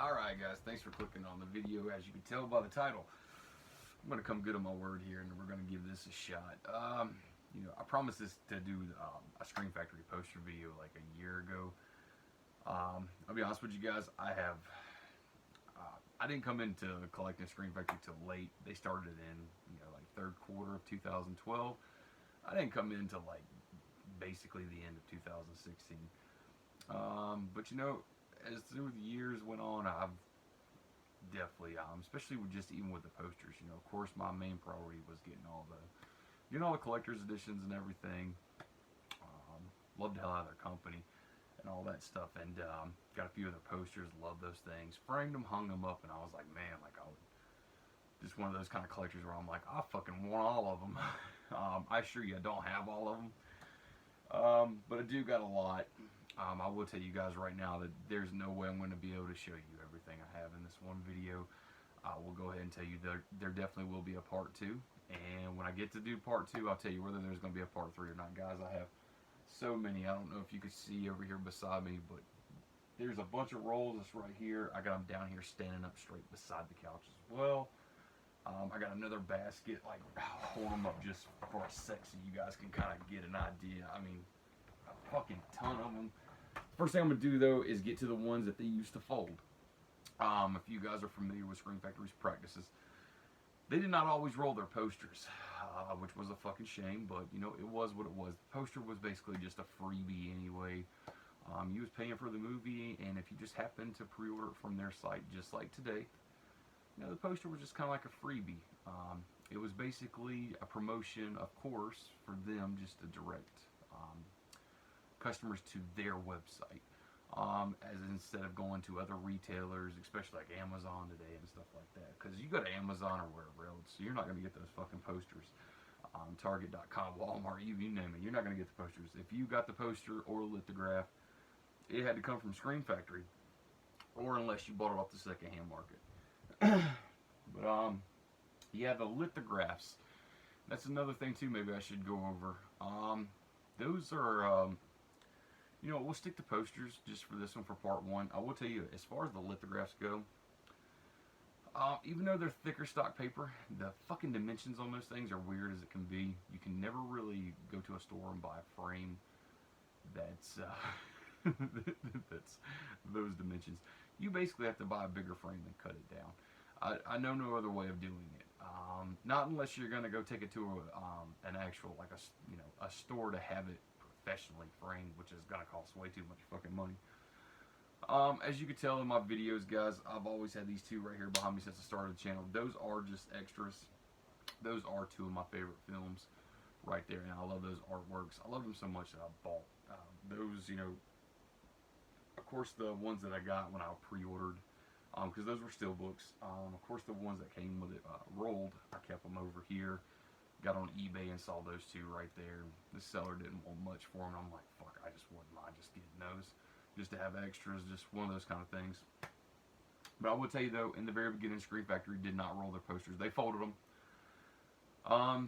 Alright guys, thanks for clicking on the video. As you can tell by the title, I'm going to come good on my word here and we're going to give this a shot. I promised this to do a Scream Factory poster video like a year ago. I'll be honest with you guys, I didn't come into collecting Scream Factory till late. They started in, like third quarter of 2012. I didn't come into like basically the end of 2016. But as through the years went on, I've definitely, especially with even with the posters, of course my main priority was getting all the collector's editions and everything. Loved the hell out of their company and all that stuff, and got a few of their posters, loved those things, framed them, hung them up, and I was like, man, like just one of those kind of collectors where I'm like, I fucking want all of them. I assure you I don't have all of them, but I do got a lot. I will tell you guys right now that there's no way I'm going to be able to show you everything I have in this one video. I will go ahead and tell you there definitely will be a part 2, and when I get to do part 2, I'll tell you whether there's going to be a part 3 or not. Guys, I have so many. I don't know if you can see over here beside me, but there's a bunch of rolls that's right here. I got them down here standing up straight beside the couch as well. I got another basket, like, hold them up just for a sec so you guys can kind of get an idea. I mean, a fucking ton of them. First thing I'm going to do, though, is get to the ones that they used to fold. If you guys are familiar with Scream Factory's practices, they did not always roll their posters, which was a fucking shame, but, it was what it was. The poster was basically just a freebie anyway. You was paying for the movie, and if you just happened to pre-order it from their site, just like today, the poster was just kind of like a freebie. It was basically a promotion, of course, for them just to direct customers to their website, as instead of going to other retailers, especially like Amazon today and stuff like that, because you go to Amazon or wherever else, so you're not going to get those fucking posters. Target.com, Walmart, you name it, you're not going to get the posters. If you got the poster or lithograph, it had to come from Scream Factory, or unless you bought it off the secondhand market. But yeah, the lithographs, that's another thing too maybe I should go over. Those are we'll stick to posters just for this one for part 1. I will tell you, as far as the lithographs go, even though they're thicker stock paper, the fucking dimensions on those things are weird as it can be. You can never really go to a store and buy a frame that's that's those dimensions. You basically have to buy a bigger frame and cut it down. I know no other way of doing it. Not unless you're gonna go take it to an actual, like a store to have it professionally framed, which is gonna cost way too much fucking money. As you can tell in my videos, guys, I've always had these two right here behind me since the start of the channel. Those are just extras. Those are two of my favorite films right there, and I love those artworks. I love them so much that I bought those. Of course, the ones that I got when I pre-ordered, because those were steel books. Of course, the ones that came with it rolled, I kept them over here. Got on eBay and saw those two right there. The seller didn't want much for them. I'm like, fuck, I just wouldn't mind just getting those, just to have extras, just one of those kind of things. But I will tell you though, in the very beginning, Scream Factory did not roll their posters. They folded them.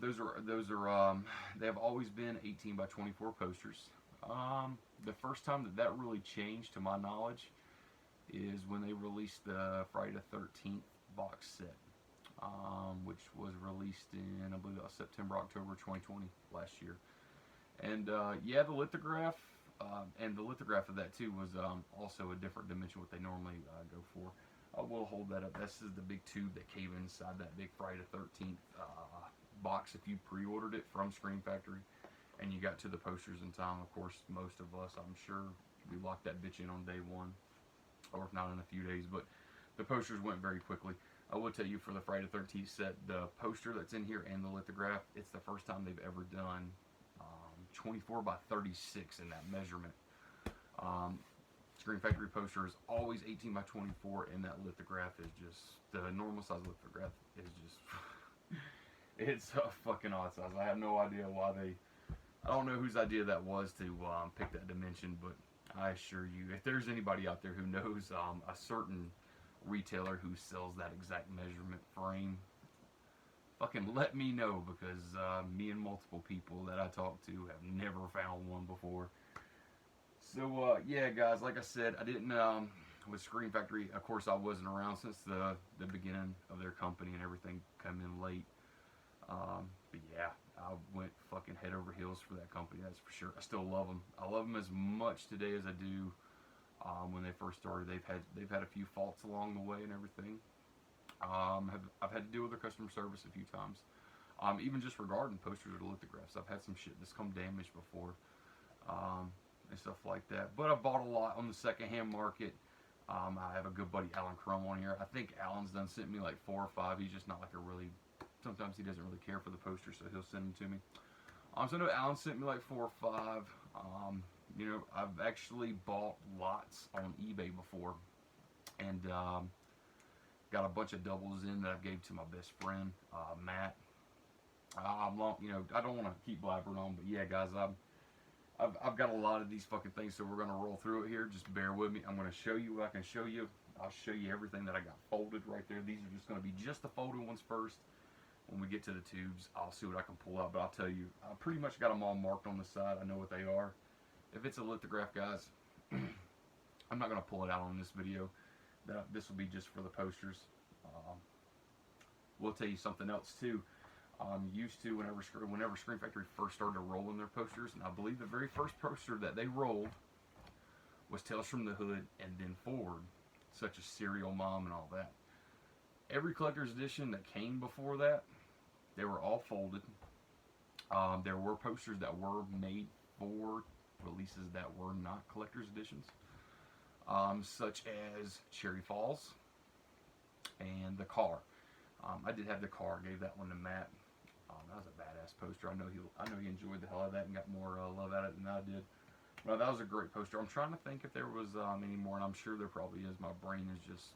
Those are they have always been 18 by 24 posters. The first time that really changed, to my knowledge, is when they released the Friday the 13th box set, which was released in, I believe that was September, October 2020 last year. And yeah, the lithograph, and the lithograph of that too was also a different dimension what they normally go for. I will hold that up. This is the big tube that came inside that big Friday the 13th box if you pre-ordered it from Scream Factory and you got to the posters in time. Of course, most of us, I'm sure, we locked that bitch in on day 1, or if not in a few days, but the posters went very quickly. I will tell you, for the Friday the 13th set, the poster that's in here and the lithograph, it's the first time they've ever done 24 by 36 in that measurement. Scream Factory poster is always 18 by 24, and that lithograph is just, the normal size lithograph is just, it's a fucking odd size. I have no idea why I don't know whose idea that was to pick that dimension, but I assure you, if there's anybody out there who knows a certain retailer who sells that exact measurement frame, fucking let me know, because me and multiple people that I talked to have never found one before. So yeah, guys, like I said, I didn't with Scream Factory, of course, I wasn't around since the beginning of their company and everything come in late. But yeah, I went fucking head over heels for that company. That's for sure. I still love them. I love them as much today as I do when they first started. They've had a few faults along the way and everything. I've had to deal with their customer service a few times. Even just regarding posters or lithographs, I've had some shit that's come damaged before, and stuff like that. But I bought a lot on the secondhand market. I have a good buddy, Alan Crum, on here. I think Alan's done sent me like 4 or 5. He's just not like a really, sometimes he doesn't really care for the posters, so he'll send them to me. So I know Alan sent me like 4 or 5. You know, I've actually bought lots on eBay before, and got a bunch of doubles in that I gave to my best friend, Matt. You know, I don't want to keep blabbering on, but yeah, guys, I've got a lot of these fucking things, so we're gonna roll through it here. Just bear with me. I'm gonna show you what I can show you. I'll show you everything that I got folded right there. These are just gonna be just the folded ones first. When we get to the tubes, I'll see what I can pull out. But I'll tell you, I pretty much got them all marked on the side. I know what they are. If it's a lithograph, guys, I'm not gonna pull it out on this video. This will be just for the posters. We'll tell you something else too. Used to whenever Scream Factory first started rolling their posters, and I believe the very first poster that they rolled was Tales from the Hood and then forward, such as Serial Mom and all that. Every collector's edition that came before that, they were all folded. There were posters that were made for releases that were not collector's editions, such as Cherry Falls and The Car. I did have The Car, gave that one to Matt. That was a badass poster. I know he enjoyed the hell out of that and got more love at it than I did. Well, that was a great poster. I'm trying to think if there was any more, and I'm sure there probably is. My brain is just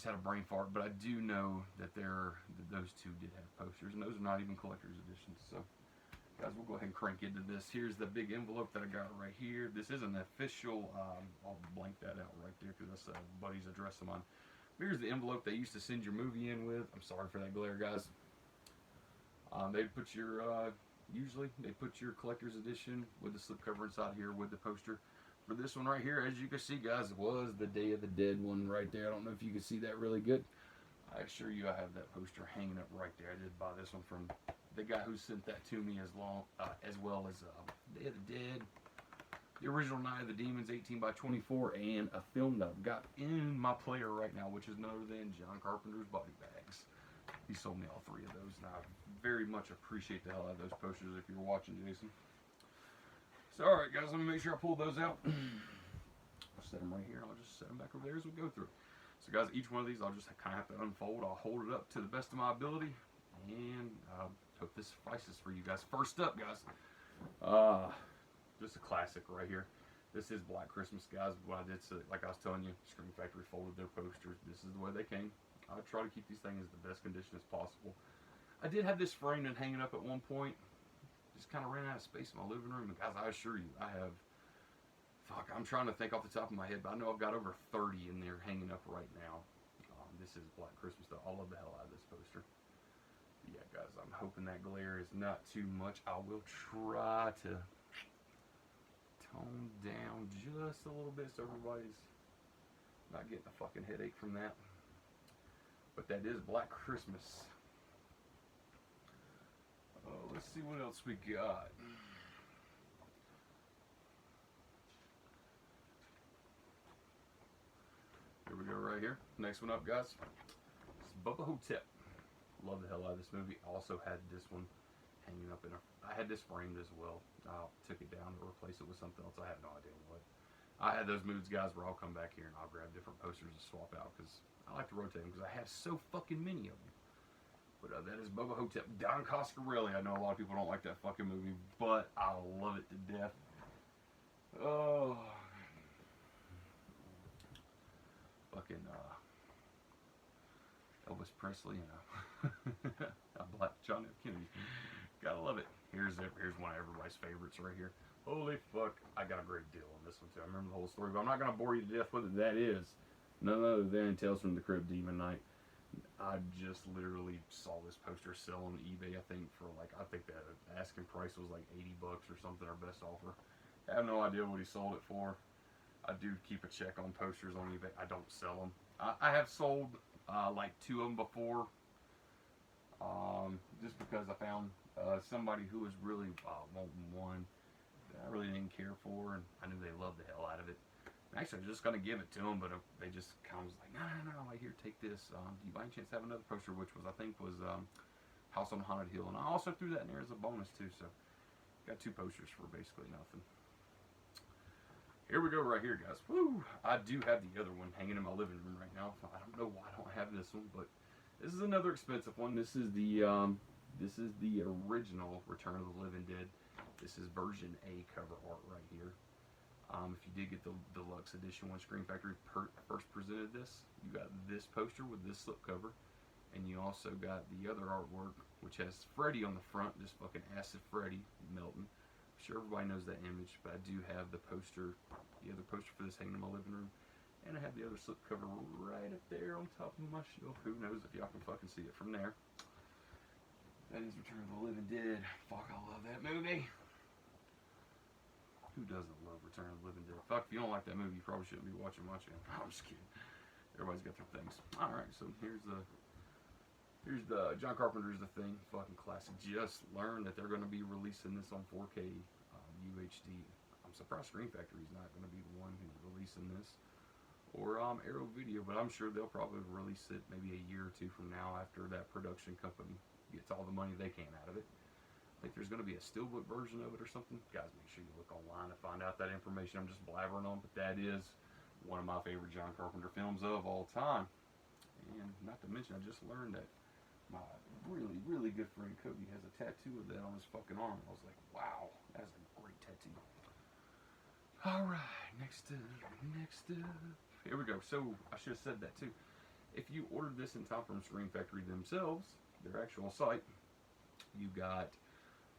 had a brain fart, but I do know that those two did have posters, and those are not even collector's editions. So, guys, we'll go ahead and crank into this. Here's the big envelope that I got right here. This is an official. I'll blank that out right there because that's a buddy's address of mine. Here's the envelope they used to send your movie in with. I'm sorry for that glare, guys. They put your usually they put your collector's edition with the slipcover inside here with the poster. For this one right here, as you can see, guys, it was the Day of the Dead one right there. I don't know if you can see that really good. I assure you, I have that poster hanging up right there. I did buy this one from the guy who sent that to me as well as Day of the Dead, the original Night of the Demons 18x24, and a film that I've got in my player right now, which is none other than John Carpenter's Body Bags. He sold me all 3 of those, and I very much appreciate the hell out of those posters if you're watching, Jason. So, alright, guys, let me make sure I pull those out. I'll set them right here, and I'll just set them back over there as we go through. So, guys, each one of these I'll just kind of have to unfold. I'll hold it up to the best of my ability, and I hope this suffices for you guys. First up, guys, just a classic right here. This is Black Christmas, guys. What I did, like I was telling you, Scream Factory folded their posters. This is the way they came. I try to keep these things in the best condition as possible. I did have this framed and hanging up at one point. Just kind of ran out of space in my living room. And guys, I assure you, I have, I'm trying to think off the top of my head, but I know I've got over 30 in there hanging up right now. This is Black Christmas, though. I love the hell out of this poster. But yeah, guys, I'm hoping that glare is not too much. I will try to tone down just a little bit so everybody's not getting a fucking headache from that. But that is Black Christmas. Let's see what else we got. Here we go right here. Next one up, guys. It's Bubba Ho-Tep. Love the hell out of this movie. Also had this one hanging up in I had this framed as well. I took it down to replace it with something else. I have no idea what. I had those moods, guys, where I'll come back here and I'll grab different posters and swap out because I like to rotate them because I have so fucking many of them. But that is Bubba Ho-Tep. Don Coscarelli. I know a lot of people don't like that fucking movie, but I love it to death. Oh. Fucking Elvis Presley and Black John F. Kennedy. Gotta love it. Here's one of everybody's favorites right here. Holy fuck. I got a great deal on this one too. I remember the whole story, but I'm not going to bore you to death with it. That is none other than Tales from the Crypt Demon Knight. I just literally saw this poster sell on eBay, I think, for like, I think the asking price was like $80 or something, our best offer. I have no idea what he sold it for. I do keep a check on posters on eBay. I don't sell them. I have sold like 2 of them before, just because I found somebody who was really wanting one that I really didn't care for, and I knew they loved the hell out of it. Actually, I was just gonna give it to them, but they just kind of was like, no, like, here, take this. Do you by any chance have another poster? Which was, I think, was House on Haunted Hill, and I also threw that in there as a bonus too. So, got 2 posters for basically nothing. Here we go, right here, guys. Woo! I do have the other one hanging in my living room right now. I don't know why I don't have this one, but this is another expensive one. This is the original Return of the Living Dead. This is version A cover art right here. If you did get the deluxe edition when Scream Factory first presented this, you got this poster with this slipcover, and you also got the other artwork, which has Freddy on the front, just fucking acid Freddy melting. I'm sure everybody knows that image, but I do have the poster, the other poster for this hanging in my living room, and I have the other slipcover right up there on top of my shelf. Who knows if y'all can fucking see it from there? That is Return of the Living Dead. Fuck, I love that movie. Who doesn't love Return of the Living Dead? Fuck, if you don't like that movie, you probably shouldn't be watching my channel. I'm just kidding. Everybody's got their things. Alright, so here's the John Carpenter's The Thing. Fucking classic. Just learned that they're going to be releasing this on 4K UHD. I'm surprised Scream Factory's not going to be the one who's releasing this. Or Arrow Video, but I'm sure they'll probably release it maybe a year or 2 from now after that production company gets all the money they can out of it. I think there's going to be a steelbook version of it or something. Guys, make sure you look online to find out that information. I'm just blabbering on, but that is one of my favorite John Carpenter films of all time. And not to mention, I just learned that my really, really good friend Cody has a tattoo of that on his fucking arm. I was like, wow, that's a great tattoo. Alright, next up. Here we go. So, I should have said that too. If you ordered this in time from Scream Factory themselves, their actual site, you got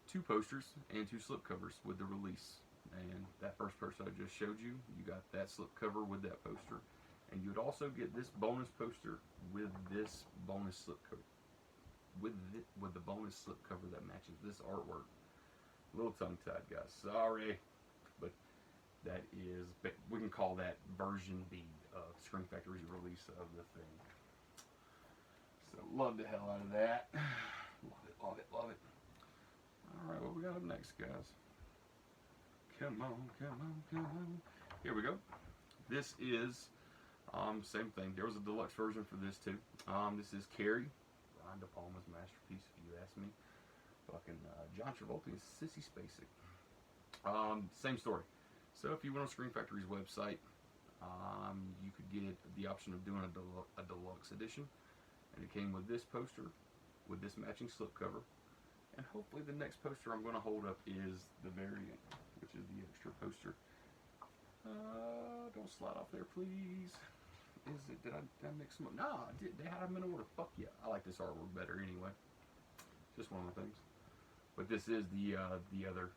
2 posters and 2 slipcovers with the release. And that first poster I just showed you, you got that slipcover with that poster. And you would also get this bonus poster with this bonus slipcover. With the bonus slipcover that matches this artwork. A little tongue-tied, guys. Sorry. But that is, we can call that version B of Scream Factory's release of The Thing. So, love the hell out of that. Love it. Alright, what we got up next, guys? Come on. Here we go. This is, same thing. There was a deluxe version for this too. This is Carrie, Brian De Palma's masterpiece, if you ask me. Fucking John Travolta is Sissy Spacek. Same story. So if you went on Scream Factory's website, you could get the option of doing a deluxe edition. And it came with this poster, with this matching slipcover. And hopefully the next poster I'm going to hold up is the variant, which is the extra poster. Don't slide off there, please. Did I mix them up? No, I did. They had them in order. Fuck yeah. I like this artwork better anyway. Just one of the things. But this is the other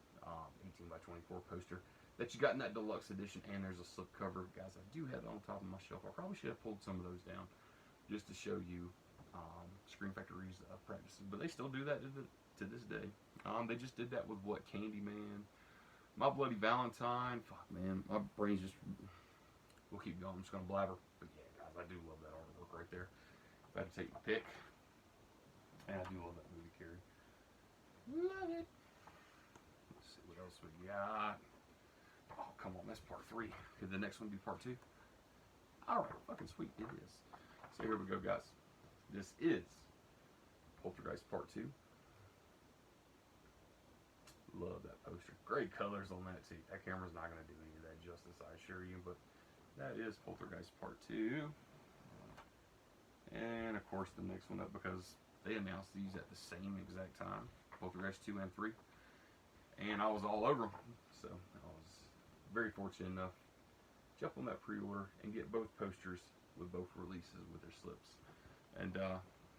18 by 24 poster that you got in that deluxe edition, and there's a slipcover. Guys, I do have it on top of my shelf. I probably should have pulled some of those down just to show you Scream Factory's practices. But they still do that to this day. They just did that with what? Candyman, My Bloody Valentine. Fuck, man, my brain's just. We'll keep going. I'm just gonna blabber. But yeah, guys, I do love that artwork right there. If I had to take my pick, and I do love that movie, Carrie. Love it. Let's see what else we got. Oh, come on, that's part 3. Could the next one be part 2? All right, fucking sweet, it is. So here we go, guys. This is Poltergeist Part 2. Love that poster. Great colors on that too. That camera's not going to do any of that justice, I assure you, but that is Poltergeist Part 2. And of course the next one up, because they announced these at the same exact time. Poltergeist 2 and 3. And I was all over them. So I was very fortunate enough to jump on that pre-order and get both posters with both releases with their slips. And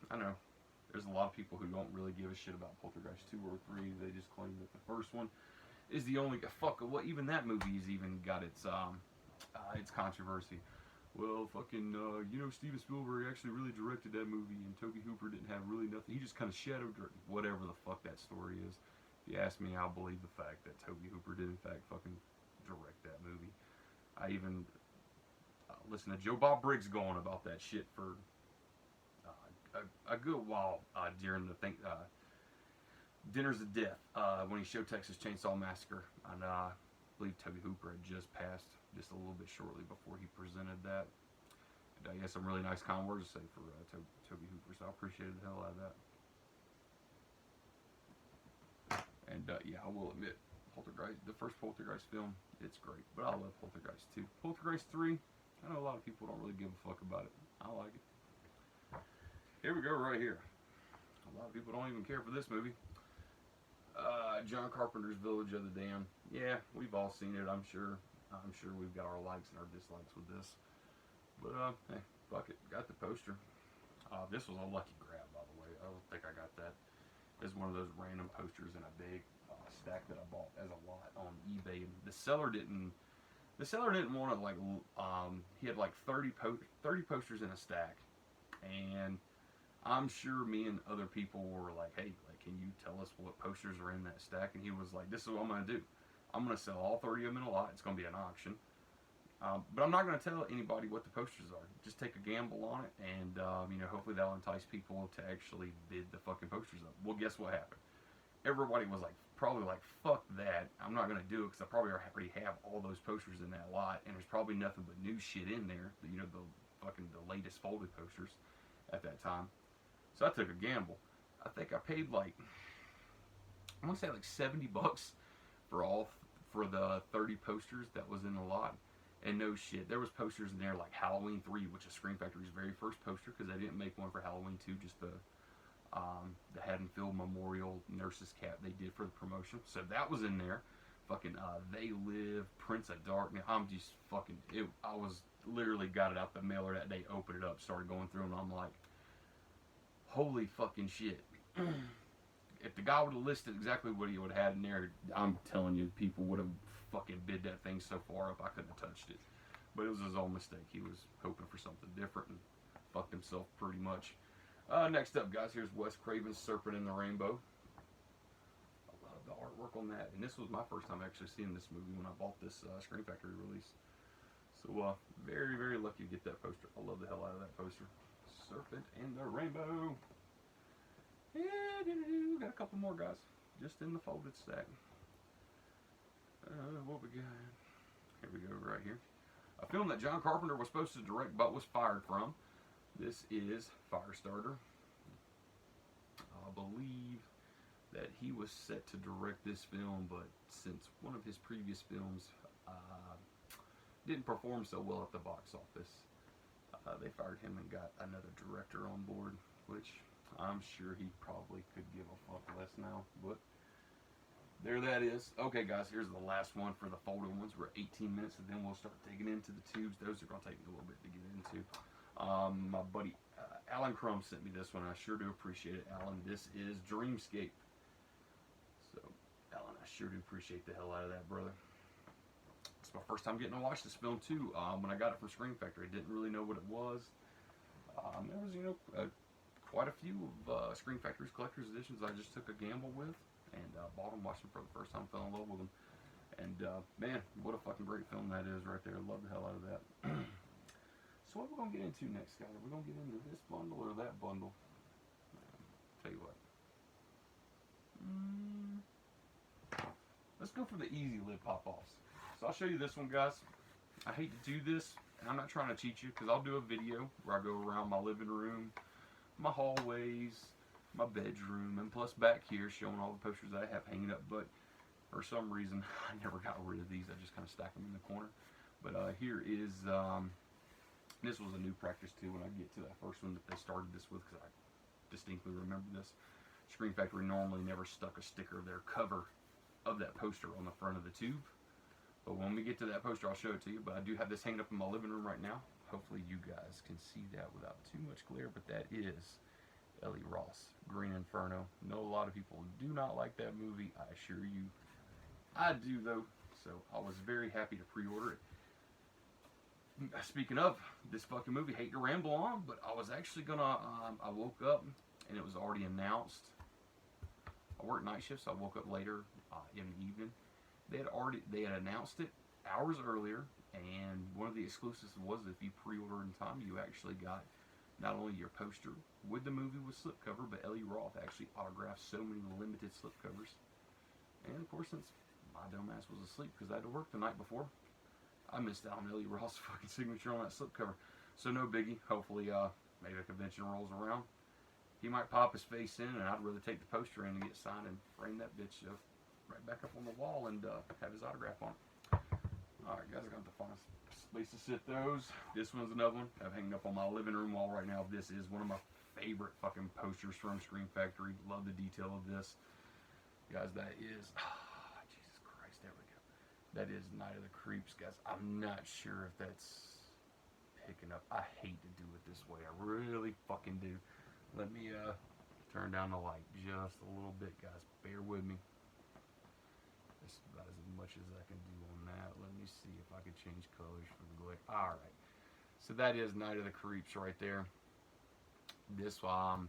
I know there's a lot of people who don't really give a shit about Poltergeist 2 or 3. They just claim that the first one is the only fuck. What even that movie has even got its controversy. Well, fucking Steven Spielberg actually really directed that movie, and Tobe Hooper didn't have really nothing. He just kind of shadow directed whatever the fuck that story is. If you ask me, I'll believe the fact that Tobe Hooper did in fact fucking direct that movie. I even listened to Joe Bob Briggs going about that shit for a good while during the Dinners of Death when he showed Texas Chainsaw Massacre. And I believe Toby Hooper had just passed just a little bit shortly before he presented that. And he had some really nice kind words to say for Toby Hooper, so I appreciated the hell out of that. And yeah, I will admit, Poltergeist, the first Poltergeist film, it's great. But I love Poltergeist 2. Poltergeist 3, I know a lot of people don't really give a fuck about it. I like it. Here we go right here. A lot of people don't even care for this movie. John Carpenter's Village of the Damned. Yeah, we've all seen it, I'm sure. I'm sure we've got our likes and our dislikes with this. But, hey, fuck it. Got the poster. This was a lucky grab, by the way. I don't think I got that. It's one of those random posters in a big stack that I bought as a lot on eBay. And the seller didn't want to, like, he had like 30 posters in a stack. And I'm sure me and other people were like, hey, like, can you tell us what posters are in that stack? And he was like, this is what I'm going to do. I'm going to sell all 30 of them in a lot. It's going to be an auction. But I'm not going to tell anybody what the posters are. Just take a gamble on it, and you know, hopefully that'll entice people to actually bid the fucking posters up. Well, guess what happened? Everybody was like, probably like, fuck that. I'm not going to do it because I probably already have all those posters in that lot, and there's probably nothing but new shit in there. You know, the latest folded posters at that time. So I took a gamble. I think I paid like, I want to say like $70 for the 30 posters that was in the lot. And no shit, there was posters in there like Halloween 3, which is Scream Factory's very first poster, because they didn't make one for Halloween 2, just the Haddonfield Memorial Nurses Cap they did for the promotion. So that was in there. Fucking They Live, Prince of Darkness. I'm just fucking, I was literally got it out the mailer that day, opened it up, started going through, and I'm like, holy fucking shit. If the guy would have listed exactly what he would have had in there, I'm telling you, people would have fucking bid that thing so far up I couldn't have touched it. But it was his own mistake. He was hoping for something different and fucked himself pretty much. Next up, guys, here's Wes Craven's Serpent in the Rainbow. I love the artwork on that. And this was my first time actually seeing this movie when I bought this Scream Factory release. So very, very lucky to get that poster. I love the hell out of that poster. Serpent in the Rainbow. Yeah, got a couple more, guys, just in the folded stack. What we got? Here we go, right here. A film that John Carpenter was supposed to direct but was fired from. This is Firestarter. I believe that he was set to direct this film, but since one of his previous films didn't perform so well at the box office, they fired him and got another director on board, which I'm sure he probably could give a fuck less now, but there that is. Okay, guys, here's the last one for the folded ones. We're at 18 minutes, and then we'll start digging into the tubes. Those are going to take me a little bit to get into. My buddy Alan Crum sent me this one. I sure do appreciate it, Alan. This is Dreamscape. So, Alan, I sure do appreciate the hell out of that, brother. It's my first time getting to watch this film, too. When I got it from Scream Factory, I didn't really know what it was. There was, you know, quite a few of Scream Factory's collector's editions I just took a gamble with. And bought them, watched them for the first time, fell in love with them. And man, what a fucking great film that is right there. Love the hell out of that. So what are we going to get into next, guys? Are we going to get into this bundle or that bundle? Tell you what. Let's go for the easy lid pop-offs. So I'll show you this one, guys. I hate to do this, and I'm not trying to cheat you, because I'll do a video where I go around my living room, my hallways, my bedroom, and plus back here showing all the posters that I have hanging up, but for some reason I never got rid of these. I just kind of stack them in the corner. But here is this was a new practice too when I get to that first one that they started this with, because I distinctly remember this. Scream Factory normally never stuck a sticker of their cover of that poster on the front of the tube, but when we get to that poster I'll show it to you. But I do have this hanging up in my living room right now. Hopefully you guys can see that without too much glare, but that is Ellie Ross, Green Inferno. Know a lot of people do not like that movie. I assure you, I do though. So I was very happy to pre-order it. Speaking of this fucking movie, hate to ramble on, but I was actually gonna. I woke up and it was already announced. I work night shifts, so I woke up later in the evening. They had announced it hours earlier And one of the exclusives was if you pre-order in time, you actually got not only your poster with the movie with slipcover, but Eli Roth actually autographed so many limited slipcovers. And of course, since my dumbass was asleep because I had to work the night before, I missed out on Eli Roth's fucking signature on that slipcover. So no biggie. Hopefully, maybe a convention rolls around. He might pop his face in, and I'd rather take the poster in and get signed and frame that bitch right back up on the wall and have his autograph on it. Alright, guys, I got to find a place to sit those. This one's another one I've hanging up on my living room wall right now. This is one of my favorite fucking posters from Scream Factory. Love the detail of this. Guys, that is... Oh, Jesus Christ, there we go. That is Night of the Creeps, guys. I'm not sure if that's picking up. I hate to do it this way. I really fucking do. Let me turn down the light just a little bit, guys. Bear with me. That's about as much as I can do on that. Let me see if I can change colors for the glare. Alright. So that is Night of the Creeps right there. This, I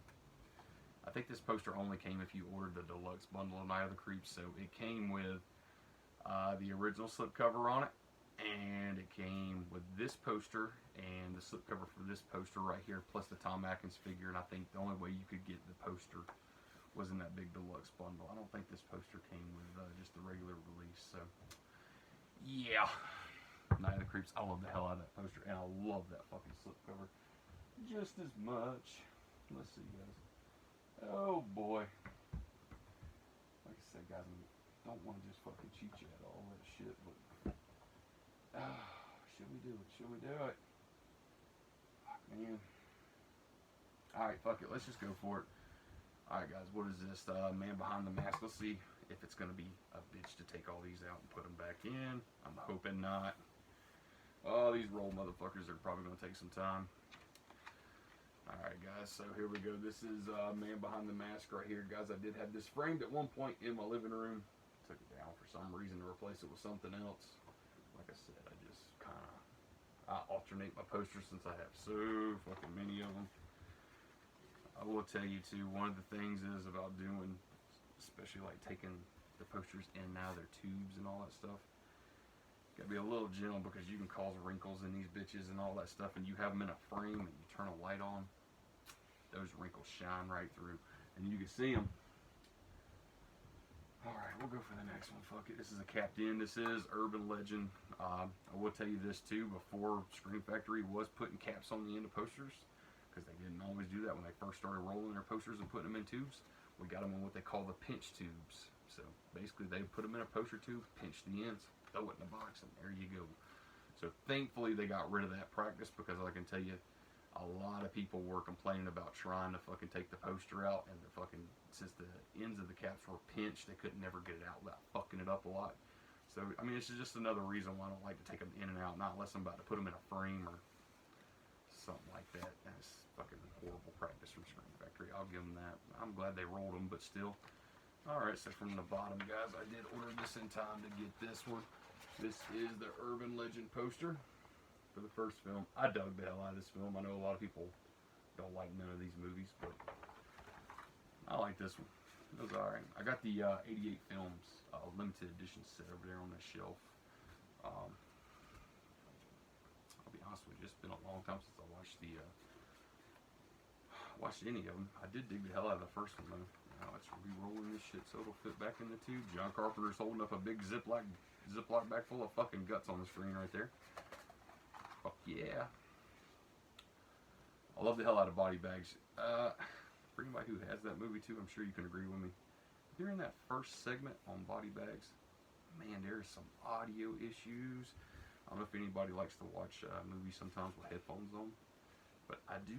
think this poster only came if you ordered the deluxe bundle of Night of the Creeps. So it came with the original slipcover on it. And it came with this poster and the slipcover for this poster right here, plus the Tom Atkins figure. And I think the only way you could get the poster was in that big deluxe bundle. I don't think this poster came with just the regular release. So, yeah. Night of the Creeps. I love the hell out of that poster. And I love that fucking slipcover just as much. Let's see, guys. Oh, boy. Like I said, guys, I don't want to just fucking cheat you at all that shit, but... should we do it? Should we do it? Fuck, man. Alright, fuck it. Let's just go for it. Alright, guys. What is this? Man Behind the Mask. Let's see if it's going to be a bitch to take all these out and put them back in. I'm hoping not. Oh, these roll motherfuckers are probably going to take some time. Alright, guys. So here we go. This is Man Behind the Mask right here. Guys, I did have this framed at one point in my living room. Took it down for some reason to replace it with something else. Like I said, I just kind of alternate my posters since I have so fucking many of them. I will tell you too, one of the things is about doing, especially like taking the posters in and out of their tubes and all that stuff. Gotta be a little gentle because you can cause wrinkles in these bitches and all that stuff, and you have them in a frame and you turn a light on, those wrinkles shine right through, and you can see them. Alright, we'll go for the next one. Fuck it. This is a capped in. This is Urban Legend. I will tell you this too. Before Scream Factory was putting caps on the end of posters, because they didn't always do that when they first started rolling their posters and putting them in tubes. We got them in what they call the pinch tubes. So basically they put them in a poster tube, pinch the ends, throw it in the box, and there you go. So thankfully they got rid of that practice, because I can tell you, a lot of people were complaining about trying to fucking take the poster out, and the fucking, since the ends of the caps were pinched, they could never get it out without fucking it up a lot. So, I mean, it's just another reason why I don't like to take them in and out, not unless I'm about to put them in a frame or something like that. That's fucking horrible practice from Scream Factory. I'll give them that. I'm glad they rolled them, but still. Alright, so from the bottom, guys, I did order this in time to get this one. This is the Urban Legend poster for the first film. I dug the hell out of this film. I know a lot of people don't like none of these movies, but I like this one. It was alright. I got the 88 Films limited edition set over there on the shelf. I'll be honest with you, it's been a long time since I watched watched any of them. I did dig the hell out of the first one though. Now it's re-rolling this shit so it'll fit back in the tube. John Carpenter's holding up a big Ziploc bag full of fucking guts on the screen right there. Fuck yeah. I love the hell out of Body Bags. For anybody who has that movie too, I'm sure you can agree with me. During that first segment on Body Bags, man, there's some audio issues. I don't know if anybody likes to watch movies sometimes with headphones on, but I do,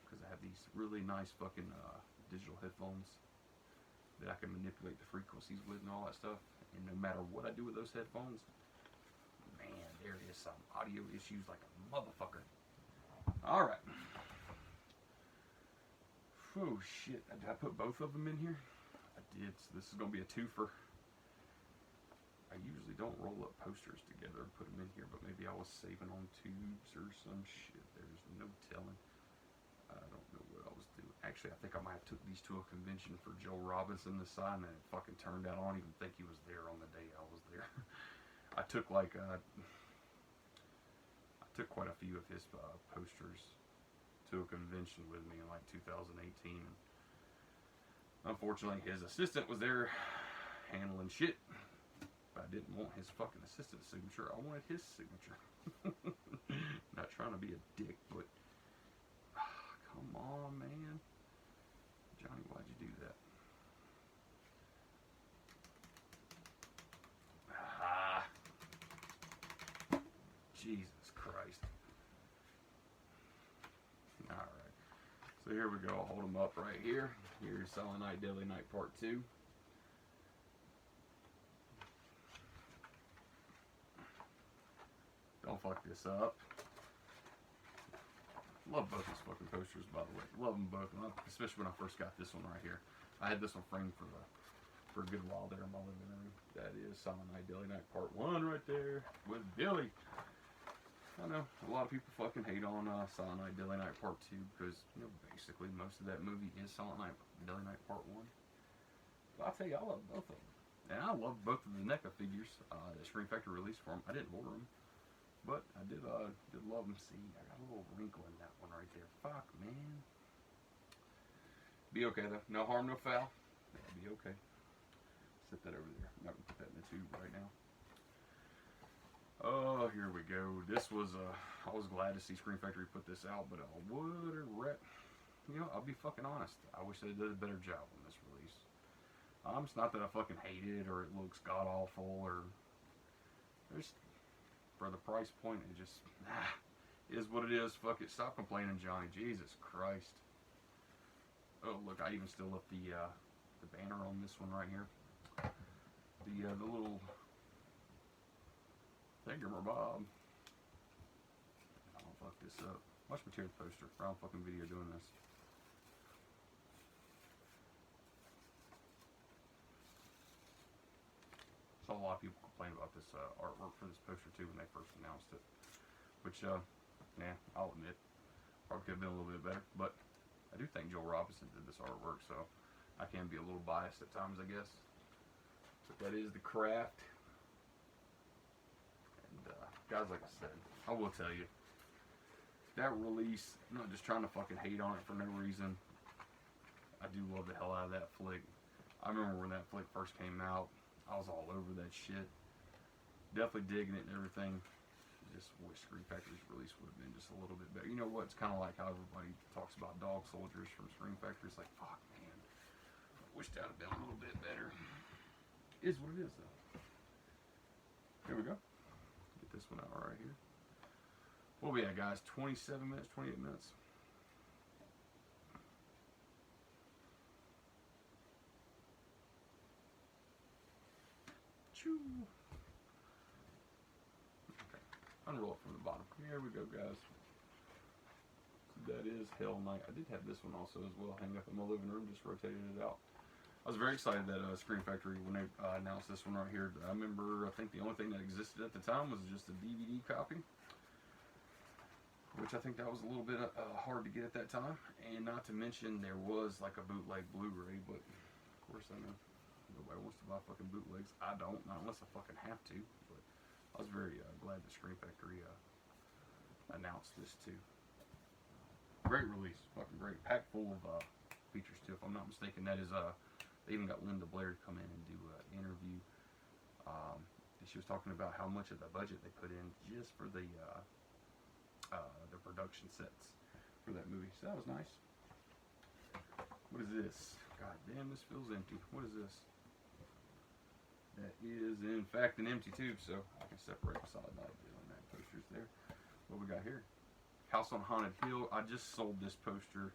because I have these really nice fucking digital headphones that I can manipulate the frequencies with and all that stuff. And no matter what I do with those headphones, man, there is some audio issues like a motherfucker. Alright. Oh shit, did I put both of them in here? I did, so this is going to be a twofer. I usually don't roll up posters together and put them in here, but maybe I was saving on tubes or some shit. There's no telling. I don't know what I was doing. Actually, I think I might have took these to a convention for Joe Robinson this side, and it fucking turned out I don't even think he was there on the day I was there. I took like took quite a few of his posters to a convention with me in like 2018. Unfortunately, his assistant was there handling shit. But I didn't want his fucking assistant's signature. I wanted his signature. Not trying to be a dick, but come on, man. Johnny, why'd you do that? Jesus Christ. Alright. So here we go. I'll hold them up right here. Here's Silent Night, Deadly Night Part 2. Don't fuck this up. Love both these fucking posters, by the way. Love them both, especially when I first got this one right here. I had this one framed for a good while there in my living room. That is Silent Night, Deadly Night Part 1 right there with Billy. I know a lot of people fucking hate on Silent Night, Deadly Night Part 2 because, you know, basically most of that movie is Silent Night, Deadly Night Part 1. But I'll tell you, I love both of them. And I love both of the NECA figures that Scream Factory released for them. I didn't order them, but I did love them. See, I got a little wrinkle in that one right there. Fuck, man. Be okay, though. No harm, no foul. That'll be okay. Set that over there. I'm not going to put that in the tube right now. Oh, here we go. This was, I was glad to see Scream Factory put this out, but what a wreck. You know, I'll be fucking honest. I wish they did a better job on this release. It's not that I fucking hate it, or it looks god-awful, or... There's... For the price point, it just... is what it is. Fuck it. Stop complaining, Johnny. Jesus Christ. Oh, look, I even still left the banner on this one right here. The little... Thingamabob. I don't fuck this up. Watch me tear the poster. I don't fucking video doing this. Saw a lot of people complain about this artwork for this poster too when they first announced it. Which, yeah, I'll admit, probably could have been a little bit better. But I do think Joel Robinson did this artwork, so I can be a little biased at times, I guess. But that is the craft. Guys, like I said, I will tell you, that release, I'm not just trying to fucking hate on it for no reason. I do love the hell out of that flick. I remember when that flick first came out, I was all over that shit. Definitely digging it and everything. Just wish Scream Factory's release would have been just a little bit better. You know what? It's kind of like how everybody talks about Dog Soldiers from Scream Factory. It's like, fuck, man. I wish that would have been a little bit better. It is what it is, though. Here we go. This one out right here. What we at, guys? 27 minutes, 28 minutes. Choo. Okay. Unroll it from the bottom. Here we go, guys. So that is Hell Night. I did have this one also as well, hang up in my living room, just rotated it out. I was very excited that Scream Factory, when they announced this one right here, I remember, I think the only thing that existed at the time was just a DVD copy, which I think that was a little bit hard to get at that time, and not to mention there was like a bootleg Blu-ray, but of course I know nobody wants to buy fucking bootlegs. I don't, not unless I fucking have to, but I was very glad that Scream Factory announced this too. Great release, fucking great, packed full of features too, if I'm not mistaken. That is they even got Linda Blair to come in and do an interview. She was talking about how much of the budget they put in just for the production sets for that movie. So that was nice. What is this? God damn, this feels empty. What is this? That is, in fact, an empty tube, so I can separate Silent Night, Deadly Night posters there. What we got here? House on Haunted Hill. I just sold this poster.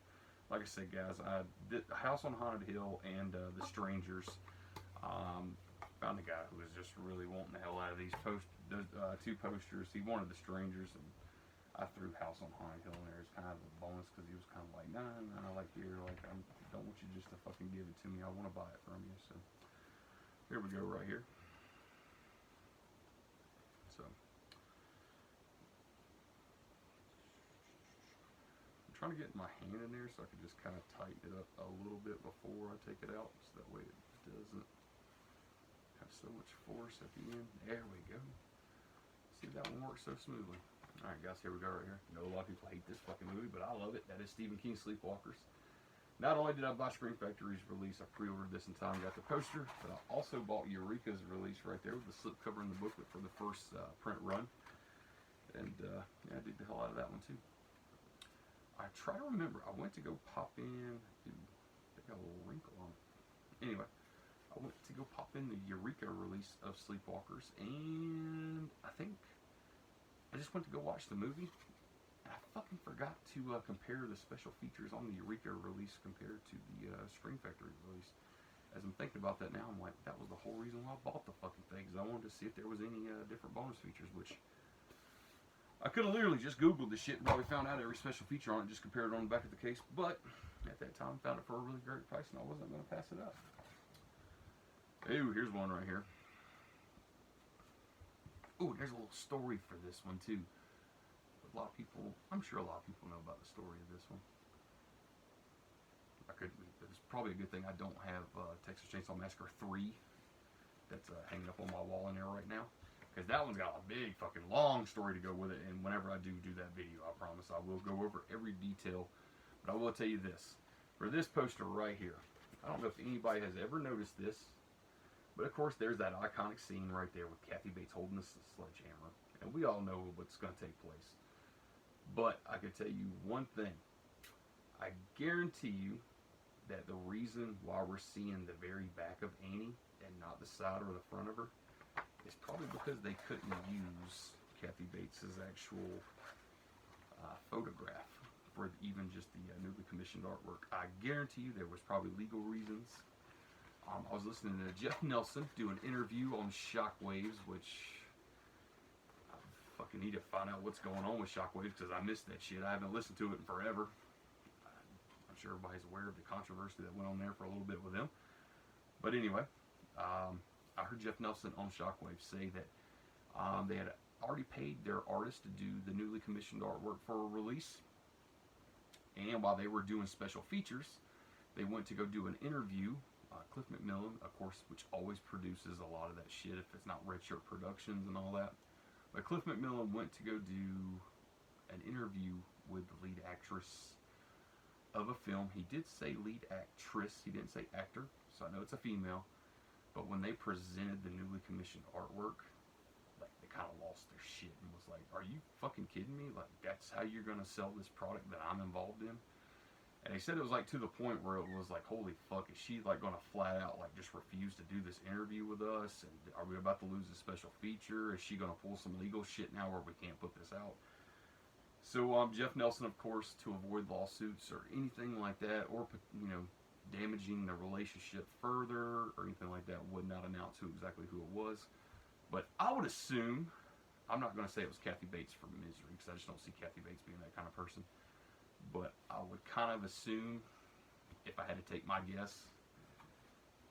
Like I said, guys, I did House on Haunted Hill and The Strangers. Found a guy who was just really wanting the hell out of these two posters. He wanted The Strangers, and I threw House on Haunted Hill in there as kind of a bonus because he was kind of like, nah, like here, like I don't want you just to fucking give it to me. I want to buy it from you. So here we go, right here. So I'm trying to get my hand in there so I can just kind of tighten it up a little bit before I take it out, so that way it doesn't have so much force at the end. There we go. See, that one works so smoothly. Alright guys, here we go right here. I know a lot of people hate this fucking movie, but I love it. That is Stephen King's Sleepwalkers. Not only did I buy Scream Factory's release, I pre-ordered this in time, got the poster, but I also bought Eureka's release right there with the slipcover and the booklet for the first print run. And yeah, I did the hell out of that one too. I try to remember, I went to go pop in, dude, they got a little wrinkle on it. Anyway, I went to go pop in the Eureka release of Sleepwalkers, and I think I just went to go watch the movie. I fucking forgot to compare the special features on the Eureka release compared to the Scream Factory release. As I'm thinking about that now, I'm like, that was the whole reason why I bought the fucking thing, because I wanted to see if there was any different bonus features, which I could have literally just Googled the shit and probably found out every special feature on it, just compared it on the back of the case, but at that time, found it for a really great price, and I wasn't going to pass it up. Ooh, here's one right here. Ooh, there's a little story for this one, too. A lot of people, I'm sure a lot of people know about the story of this one. It's probably a good thing I don't have Texas Chainsaw Massacre 3 that's hanging up on my wall in there right now. Because that one's got a big fucking long story to go with it, and whenever I do that video, I promise I will go over every detail. But I will tell you this. For this poster right here, I don't know if anybody has ever noticed this, but of course there's that iconic scene right there with Kathy Bates holding the sledgehammer. And we all know what's going to take place. But I can tell you one thing. I guarantee you that the reason why we're seeing the very back of Annie and not the side or the front of her is probably because they couldn't use Kathy Bates' actual photograph for even just the newly commissioned artwork. I guarantee you there was probably legal reasons. I was listening to Jeff Nelson do an interview on Shockwaves, which I fucking need to find out what's going on with Shockwaves because I missed that shit. I haven't listened to it in forever. I'm sure everybody's aware of the controversy that went on there for a little bit with him. But anyway, I heard Jeff Nelson on Shockwaves say that they had already paid their artist to do the newly commissioned artwork for a release. And while they were doing special features, they went to go do an interview. Cliff McMillan, of course, which always produces a lot of that shit if it's not Red Shirt Productions and all that. But Cliff McMillan went to go do an interview with the lead actress of a film. He did say lead actress, he didn't say actor, so I know it's a female. But when they presented the newly commissioned artwork, like they kind of lost their shit and was like, "Are you fucking kidding me? Like that's how you're gonna sell this product that I'm involved in?" And he said it was like to the point where it was like, holy fuck, is she like gonna flat out like just refuse to do this interview with us? And are we about to lose a special feature? Is she gonna pull some legal shit now where we can't put this out? So Jeff Nelson, of course, to avoid lawsuits or anything like that, or damaging the relationship further or anything like that, would not announce exactly who it was. But I would assume, I'm not gonna say it was Kathy Bates from Misery because I just don't see Kathy Bates being that kind of person. But I would kind of assume, if I had to take my guess,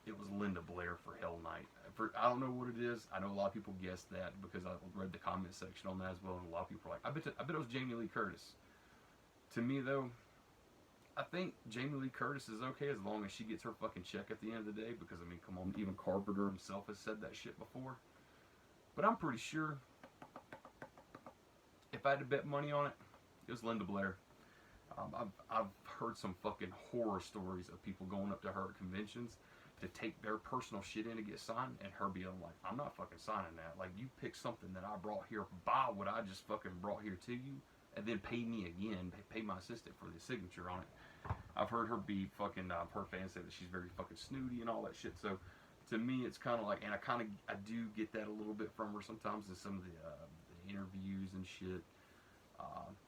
it was Linda Blair for Hell Night. I don't know what it is. I know a lot of people guessed that because I read the comment section on that as well, and a lot of people are like, I bet it was Jamie Lee Curtis. To me, though, I think Jamie Lee Curtis is okay as long as she gets her fucking check at the end of the day, because, I mean, come on, even Carpenter himself has said that shit before. But I'm pretty sure, if I had to bet money on it, it was Linda Blair. I've heard some fucking horror stories of people going up to her at conventions to take their personal shit in to get signed, and her being like, I'm not fucking signing that. Like, you pick something that I brought here, buy what I just fucking brought here to you, and then pay me again, pay my assistant for the signature on it. I've heard her be fucking, her fans say that she's very fucking snooty and all that shit, so to me it's kind of like, and I do get that a little bit from her sometimes in some of the interviews and shit.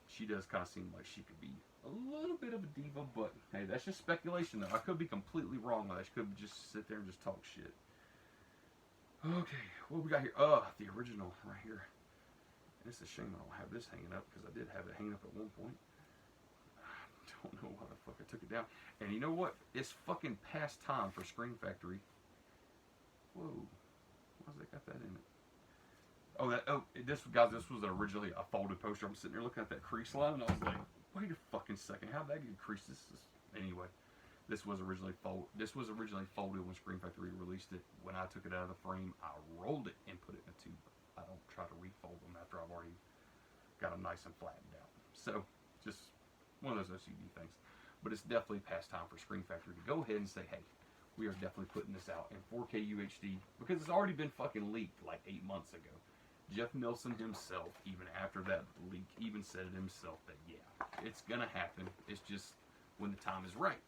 She does kind of seem like she could be a little bit of a diva, but hey, that's just speculation though. I could be completely wrong on that. She could just sit there and just talk shit. Okay, what we got here? The original right here. And it's a shame I don't have this hanging up, because I did have it hanging up at one point. I don't know why the fuck I took it down. And you know what? It's fucking past time for Scream Factory. Whoa. Why's they got that in it? This was originally a folded poster. I'm sitting there looking at that crease line, and I was like, wait a fucking second, how'd that get creased? Anyway, this was originally folded when Scream Factory released it. When I took it out of the frame, I rolled it and put it in a tube. I don't try to refold them after I've already got them nice and flattened out. So, just one of those OCD things. But it's definitely past time for Scream Factory to go ahead and say, hey, we are definitely putting this out in 4K UHD because it's already been fucking leaked like 8 months ago. Jeff Milson himself, even after that leak, even said it himself that, yeah, it's gonna happen. It's just when the time is right.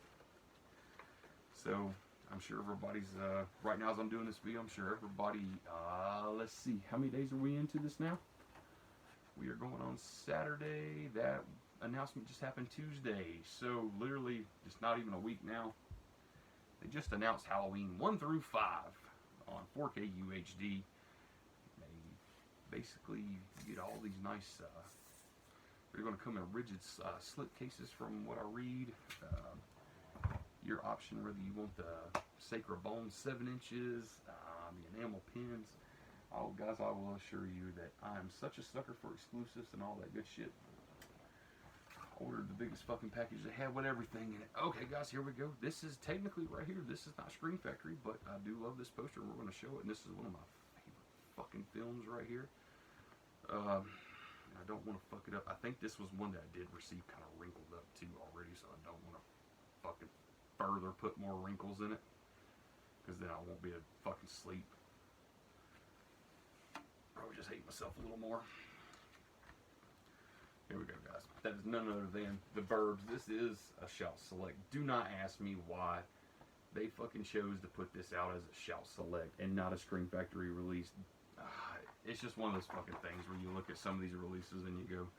So, I'm sure everybody's, right now as I'm doing this video, I'm sure everybody, let's see, how many days are we into this now? We are going on Saturday. That announcement just happened Tuesday. So, literally, just not even a week now. They just announced Halloween 1 through 5 on 4K UHD. Basically, you get all these nice, they're going to come in rigid slip cases from what I read. Your option, whether you want the sacred bone 7 inches, the enamel pins. Oh, guys, I will assure you that I'm such a sucker for exclusives and all that good shit. Ordered the biggest fucking package they had with everything in it. Okay, guys, here we go. This is technically right here. This is not Scream Factory, but I do love this poster. We're going to show it, and this is one of my favorite fucking films right here. I don't want to fuck it up. I think this was one that I did receive kind of wrinkled up too already, so I don't want to fucking further put more wrinkles in it, because then I won't be able to fucking sleep. Probably just hate myself a little more. Here we go, guys. That is none other than The Burbs. This is a Shout Select. Do not ask me why they fucking chose to put this out as a Shout Select and not a Scream Factory release. It's just one of those fucking things where you look at some of these releases and you go,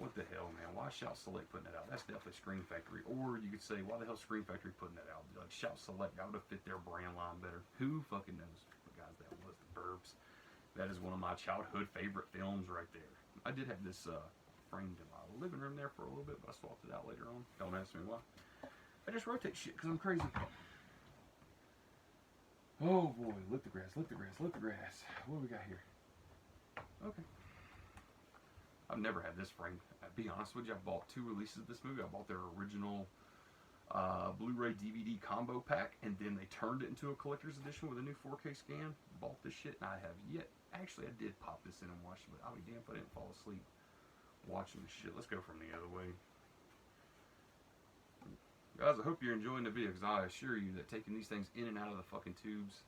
what the hell, man? Why Shout Select putting that out? That's definitely Scream Factory. Or you could say, why the hell Scream Factory putting that out? Like, Shout Select, that would have fit their brand line better. Who fucking knows? But guys, that was The Burbs. That is one of my childhood favorite films right there. I did have this framed in my living room there for a little bit, but I swapped it out later on. Don't ask me why. I just rotate shit because I'm crazy. Oh boy, look the grass, look the grass, look the grass. What do we got here? Okay. I've never had this frame. I'll be honest with you, I bought 2 releases of this movie. I bought their original Blu-ray DVD combo pack, and then they turned it into a collector's edition with a new 4K scan. Bought this shit, and I have yet. Actually, I did pop this in and watch it, but I'll be damned if I didn't fall asleep watching this shit. Let's go from the other way. Guys, I hope you're enjoying the video, because I assure you that taking these things in and out of the fucking tubes,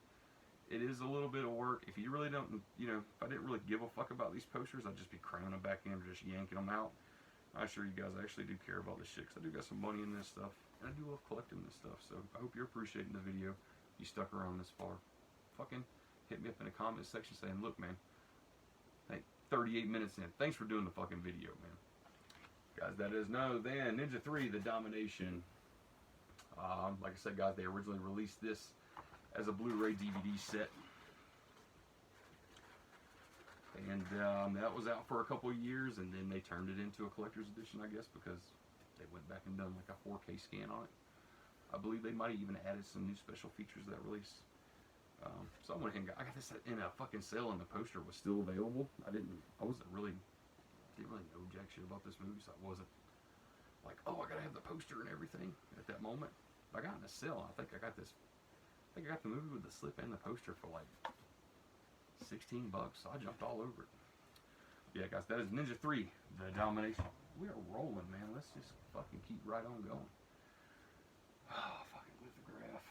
it is a little bit of work. If you really don't, you know, if I didn't really give a fuck about these posters, I'd just be cramming them back in or just yanking them out. I assure you guys I actually do care about this shit, because I do got some money in this stuff, and I do love collecting this stuff, so I hope you're appreciating the video. You stuck around this far. Fucking hit me up in the comment section saying, look, man, hey, 38 minutes in. Thanks for doing the fucking video, man. Guys, that is none other than Ninja 3, The Domination. Like I said, guys, they originally released this as a Blu-ray DVD set. And that was out for a couple of years, and then they turned it into a collector's edition, I guess, because they went back and done like a 4K scan on it. I believe they might have even added some new special features to that release. So I went ahead and I got this in a fucking sale, and the poster was still available. didn't really know jack shit about this movie, so I wasn't like, oh, I gotta have the poster and everything at that moment. I got in a sale. I think I got the movie with the slip and the poster for like $16, so I jumped all over it. Yeah, guys, that is Ninja 3, The Domination. We are rolling, man. Let's just fucking keep right on going. Oh, fucking lithograph.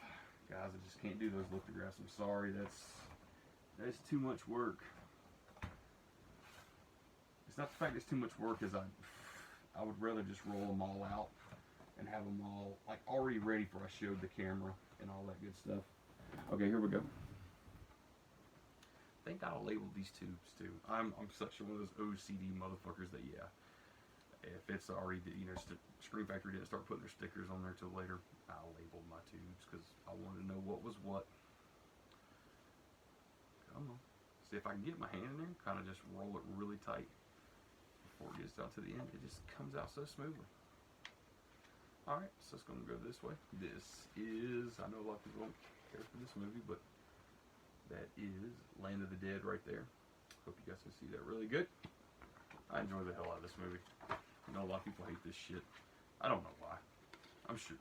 Guys, I just can't do those lithographs. I'm sorry. That's too much work. It's not the fact it's too much work, as I would rather just roll them all out and have them all like already ready for I showed the camera and all that good stuff. Okay, here we go. Thank God I labeled these tubes too. I'm such one of those OCD motherfuckers that, yeah, if it's already, you know, Scream Factory didn't start putting their stickers on there till later, I labeled my tubes because I wanted to know what was what. Come on. See if I can get my hand in there, kind of just roll it really tight before it gets down to the end. It just comes out so smoothly. Alright, so it's going to go this way. This is, I know a lot of people don't care for this movie, but that is Land of the Dead right there. Hope you guys can see that really good. I enjoy the hell out of this movie. I know a lot of people hate this shit. I don't know why. I'm sure.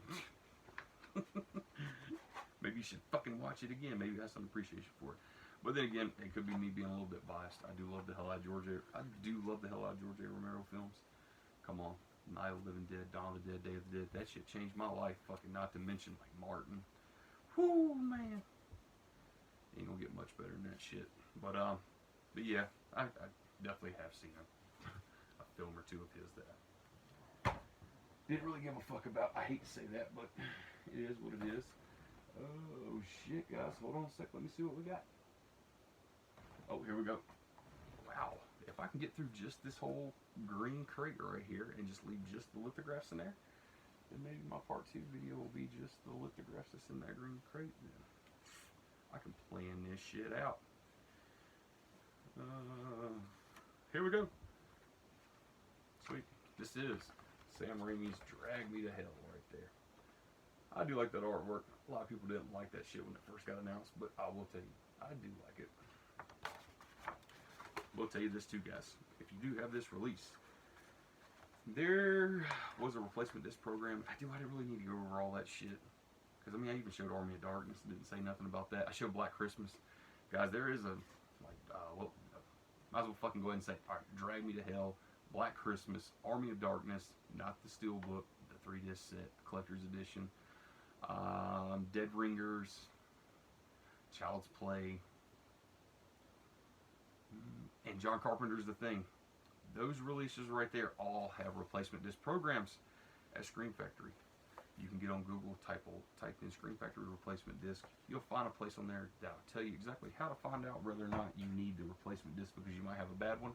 Maybe you should fucking watch it again. Maybe you have some appreciation for it. But then again, it could be me being a little bit biased. I do love the hell out of George A. Romero films. Come on. Night of the Living Dead, Dawn of the Dead, Day of the Dead. That shit changed my life. Fucking not to mention like Martin. Whoo, man. Ain't gonna get much better than that shit. But yeah, I definitely have seen a film or two of his that I didn't really give a fuck about. I hate to say that, but it is what it is. Oh shit, guys. Hold on a sec. Let me see what we got. Oh, here we go. Wow. If I can get through just this whole green crate right here and just leave just the lithographs in there, then maybe my part 2 video will be just the lithographs that's in that green crate. Then I can plan this shit out. Here we go. Sweet. This is Sam Raimi's Drag Me to Hell right there. I do like that artwork. A lot of people didn't like that shit when it first got announced, but I will tell you, I do like it. We'll tell you this too, guys. If you do have this release, there was a replacement disc program. I didn't really need to go over all that shit. Because, I mean, I even showed Army of Darkness. Didn't say nothing about that. I showed Black Christmas. Guys, there is a, like, well, might as well fucking go ahead and say, alright, Drag Me to Hell, Black Christmas, Army of Darkness, not the Steelbook, the 3-disc set, Collector's Edition, Dead Ringers, Child's Play, and John Carpenter's The Thing. Those releases right there all have replacement disc programs at Scream Factory. You can get on Google, type in Scream Factory replacement disc. You'll find a place on there that'll tell you exactly how to find out whether or not you need the replacement disc because you might have a bad one.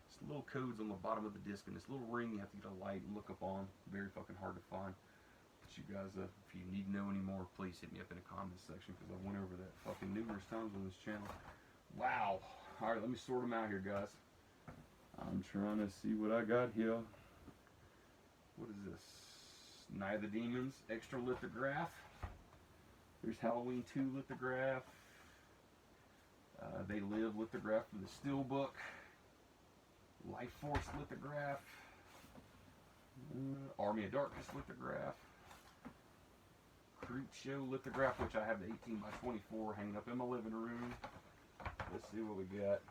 It's little codes on the bottom of the disc and this little ring you have to get a light and look up on. Very fucking hard to find. But you guys, if you need to know any more, please hit me up in the comments section because I went over that fucking numerous times on this channel. Wow. Alright, let me sort them out here, guys. I'm trying to see what I got here. What is this? Night of the Demons, extra lithograph. There's Halloween 2 lithograph. They Live lithograph for the Steelbook. Life Force lithograph. Army of Darkness lithograph. Creep Show lithograph, which I have the 18 by 24 hanging up in my living room. Let's see what we got.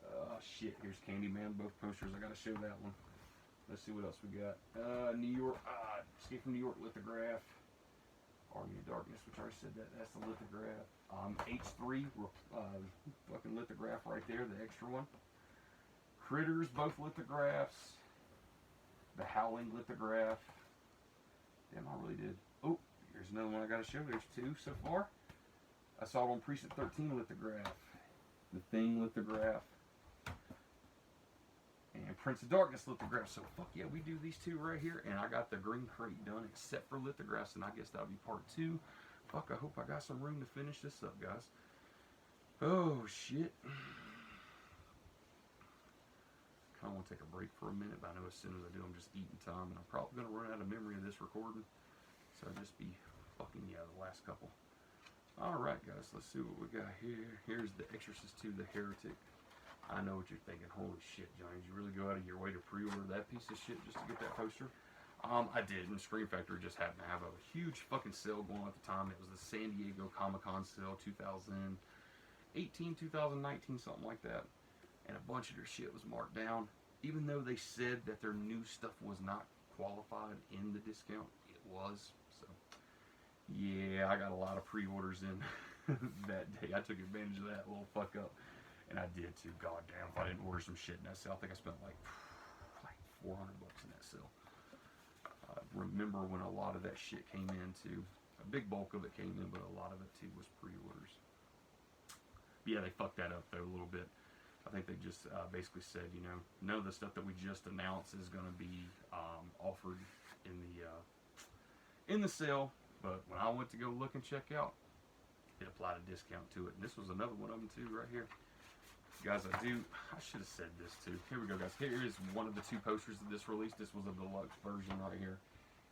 Oh shit, here's Candyman, both posters. I gotta show that one. Let's see what else we got. New York, Escape from New York lithograph. Army of Darkness, which I already said that. That's the lithograph. H3, fucking lithograph right there, the extra one. Critters, both lithographs. The Howling lithograph. Damn, I really did. Oh, here's another one I gotta show. There's 2 so far. Assault on Precinct 13 lithograph. The Thing lithograph. And Prince of Darkness lithograph. So fuck yeah, we do these 2 right here. And I got the green crate done except for lithographs. And I guess that'll be part 2. Fuck, I hope I got some room to finish this up, guys. Oh shit. Kinda wanna take a break for a minute, but I know as soon as I do I'm just eating time and I'm probably gonna run out of memory of this recording. So I'll just be fucking the last couple. Alright guys, let's see what we got here. Here's The Exorcist II, The Heretic. I know what you're thinking. Holy shit, Johnny, did you really go out of your way to pre-order that piece of shit just to get that poster? I did, and Scream Factory just happened to have a huge fucking sale going on at the time. It was the San Diego Comic-Con sale, 2018, 2019, something like that. And a bunch of their shit was marked down. Even though they said that their new stuff was not qualified in the discount, it was. So, yeah, I got a lot of pre-orders in that day. I took advantage of that little fuck up. And I did too. God damn, if I didn't order some shit in that sale, I think I spent like $400 in that sale. I remember when a lot of that shit came in too. A big bulk of it came in, but a lot of it too was pre-orders. Yeah, they fucked that up though a little bit. I think they just basically said, you know, none of the stuff that we just announced is going to be offered in the sale. But when I went to go look and check out, it applied a discount to it. And this was another one of them too, right here. Guys, I should have said this too. Here we go, guys. Here is one of the 2 posters of this release. This was a deluxe version right here.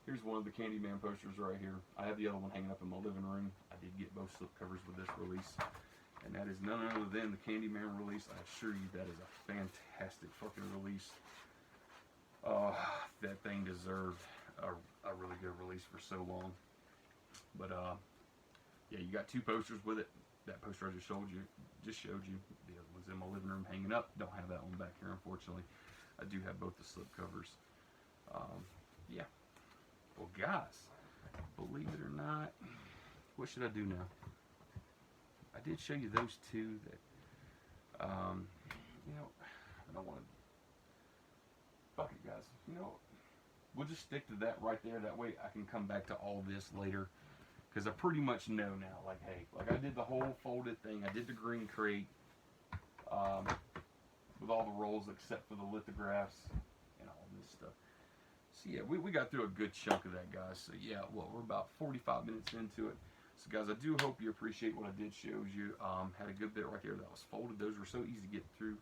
Here's one of the Candyman posters right here. I have the other one hanging up in my living room. I did get both slipcovers with this release. And that is none other than the Candyman release. I assure you that is a fantastic fucking release. That thing deserved a really good release for so long. But yeah, you got 2 posters with it. That poster I just showed you. The other one's in my living room hanging up. Don't have that one back here, unfortunately. I do have both the slip covers. Yeah. Well, guys, believe it or not, what should I do now? I did show you those 2 that, you know, I don't want to. Fuck it, guys. You know, we'll just stick to that right there. That way I can come back to all this later. Because I pretty much know now, like, hey, like I did the whole folded thing. I did the green crate with all the rolls except for the lithographs and all this stuff. So, yeah, we got through a good chunk of that, guys. So, yeah, well, we're about 45 minutes into it. So, guys, I do hope you appreciate what I did show you. Had a good bit right there that was folded. Those were so easy to get through.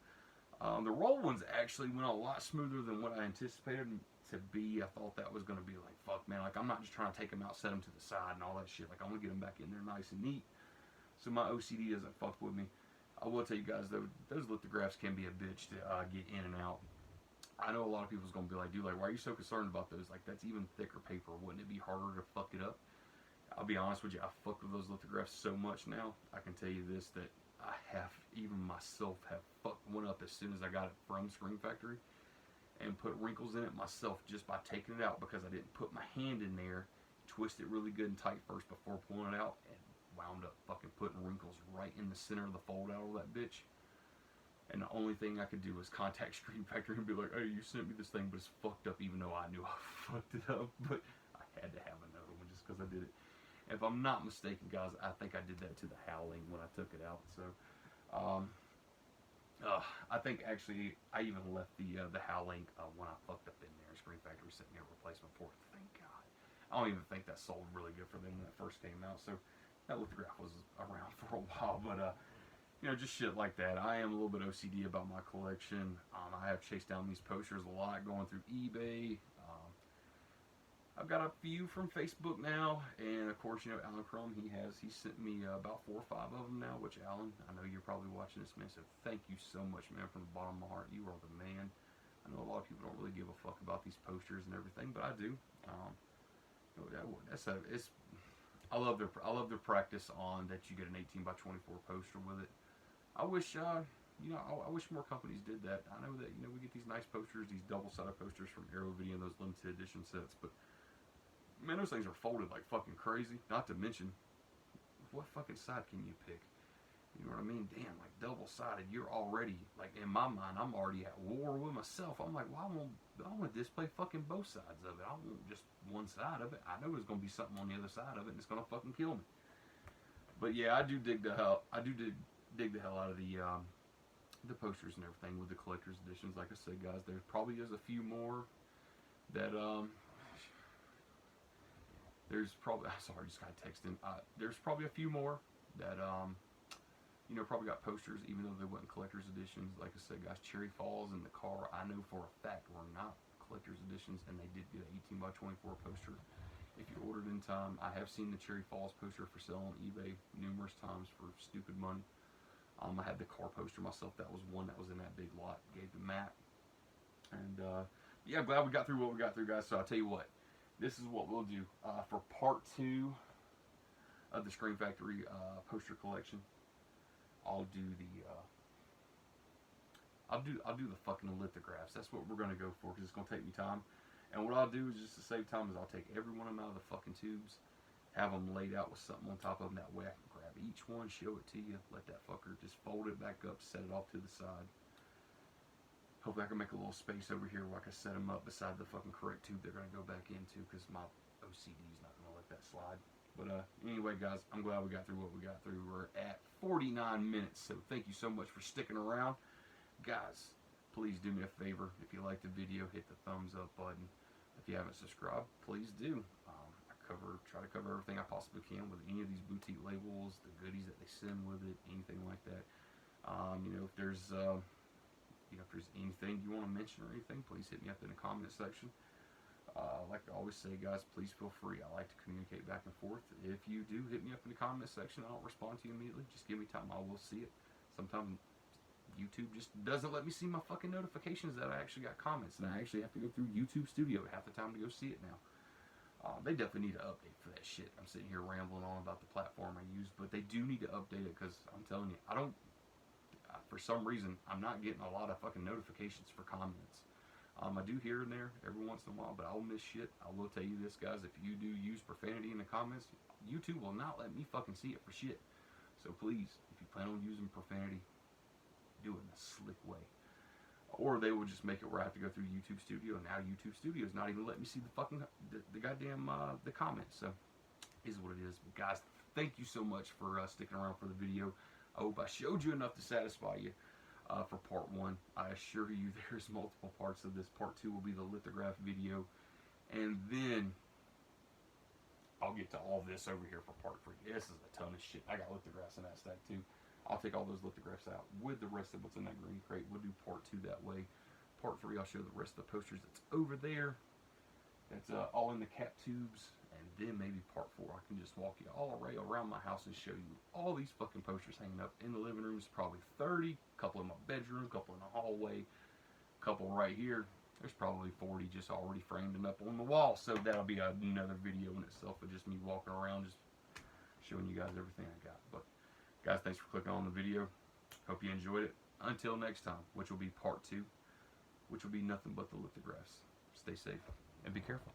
The roll ones actually went a lot smoother than what I anticipated to be. I thought that was going to be like, fuck, man. Like, I'm not just trying to take them out, set them to the side and all that shit. Like, I want to get them back in there nice and neat so my OCD doesn't fuck with me. I will tell you guys, though, those lithographs can be a bitch to get in and out. I know a lot of people's going to be like, dude, like, why are you so concerned about those? Like, that's even thicker paper. Wouldn't it be harder to fuck it up? I'll be honest with you, I fucked with those lithographs so much now. I can tell you this, that I have, even myself, have fucked one up as soon as I got it from Screen Factory and put wrinkles in it myself just by taking it out because I didn't put my hand in there, twist it really good and tight first before pulling it out, and wound up fucking putting wrinkles right in the center of the fold out of that bitch. And the only thing I could do was contact Screen Factory and be like, hey, you sent me this thing, but it's fucked up, even though I knew I fucked it up. But I had to have another one just because I did it. If I'm not mistaken, guys, I think I did that to the Howling when I took it out. So, I think actually I even left the Howling when I fucked up in there. Screen Factory sent me a replacement for it. Thank God. I don't even think that sold really good for them when it first came out. So that lithograph was around for a while, but you know, just shit like that. I am a little bit OCD about my collection. I have chased down these posters a lot going through eBay. I've got a few from Facebook now, and of course, you know, Alan Crum, he sent me about 4 or 5 of them now, which, Alan, I know you're probably watching this, man, so thank you so much, man, from the bottom of my heart. You are the man. I know a lot of people don't really give a fuck about these posters and everything, but I do. I love their practice on that you get an 18 by 24 poster with it. I wish, you know, I wish more companies did that. I know that, you know, we get these nice posters, these double-sided posters from Arrow Video, those limited edition sets, but man, those things are folded like fucking crazy. Not to mention, what fucking side can you pick? You know what I mean? Damn, like double-sided, you're already, like in my mind, I'm already at war with myself. I'm like, well, I want to display fucking both sides of it. I want just one side of it. I know there's going to be something on the other side of it, and it's going to fucking kill me. But yeah, I do dig the hell out of the posters and everything with the collector's editions. Like I said, guys, there probably is a few more that there's probably, sorry, just got texting. There's probably a few more that, you know, probably got posters, even though they weren't collector's editions. Like I said, guys, Cherry Falls and the car, I know for a fact, were not collector's editions, and they did get an 18 by 24 poster. If you ordered in time, I have seen the Cherry Falls poster for sale on eBay numerous times for stupid money. I had the car poster myself. That was one that was in that big lot. Gave the map. And, yeah, I'm glad we got through what we got through, guys. So I'll tell you what. This is what we'll do for part 2 of the Screen Factory poster collection. I'll do the fucking lithographs. That's what we're gonna go for because it's gonna take me time. And what I'll do is just to save time is I'll take every one of them out of the fucking tubes, have them laid out with something on top of them. That way I can grab each one, show it to you, let that fucker just fold it back up, set it off to the side. Hopefully I can make a little space over here where I can set them up beside the fucking correct tube they're going to go back into because my OCD is not going to let that slide. But anyway, guys, I'm glad we got through what we got through. We're at 49 minutes, so thank you so much for sticking around. Guys, please do me a favor. If you like the video, hit the thumbs up button. If you haven't subscribed, please do. I try to cover everything I possibly can with any of these boutique labels, the goodies that they send with it, anything like that. You know, if there's anything you want to mention or anything, please hit me up in the comment section. Like I always say, guys, please feel free. I like to communicate back and forth. If you do hit me up in the comment section, I don't respond to you immediately. Just give me time. I will see it. Sometimes YouTube just doesn't let me see my fucking notifications that I actually got comments, and I actually have to go through YouTube Studio half the time to go see it now. They definitely need to update for that shit. I'm sitting here rambling on about the platform I use, but they do need to update it because I'm telling you, I don't. For some reason, I'm not getting a lot of fucking notifications for comments. I do here and there every once in a while, but I'll miss shit. I will tell you this, guys. If you do use profanity in the comments, YouTube will not let me fucking see it for shit. So please, if you plan on using profanity, do it in a slick way. Or they will just make it where I have to go through YouTube Studio, and now YouTube Studio is not even letting me see the fucking the goddamn the comments. So, is what it is. But guys, thank you so much for sticking around for the video. I hope I showed you enough to satisfy you for part 1. I assure you there's multiple parts of this. Part 2 will be the lithograph video. And then I'll get to all this over here for part 3. This is a ton of shit. I got lithographs in that stack too. I'll take all those lithographs out with the rest of what's in that green crate. We'll do part 2 that way. Part 3, I'll show the rest of the posters that's over there. That's all in the cap tubes. And then maybe part 4, I can just walk you all around my house and show you all these fucking posters hanging up in the living rooms. Probably 30, a couple in my bedroom, a couple in the hallway, a couple right here. There's probably 40 just already framed and up on the wall. So that'll be another video in itself of just me walking around just showing you guys everything I got. But guys, thanks for clicking on the video. Hope you enjoyed it. Until next time, which will be part 2, which will be nothing but the lithographs. Stay safe and be careful.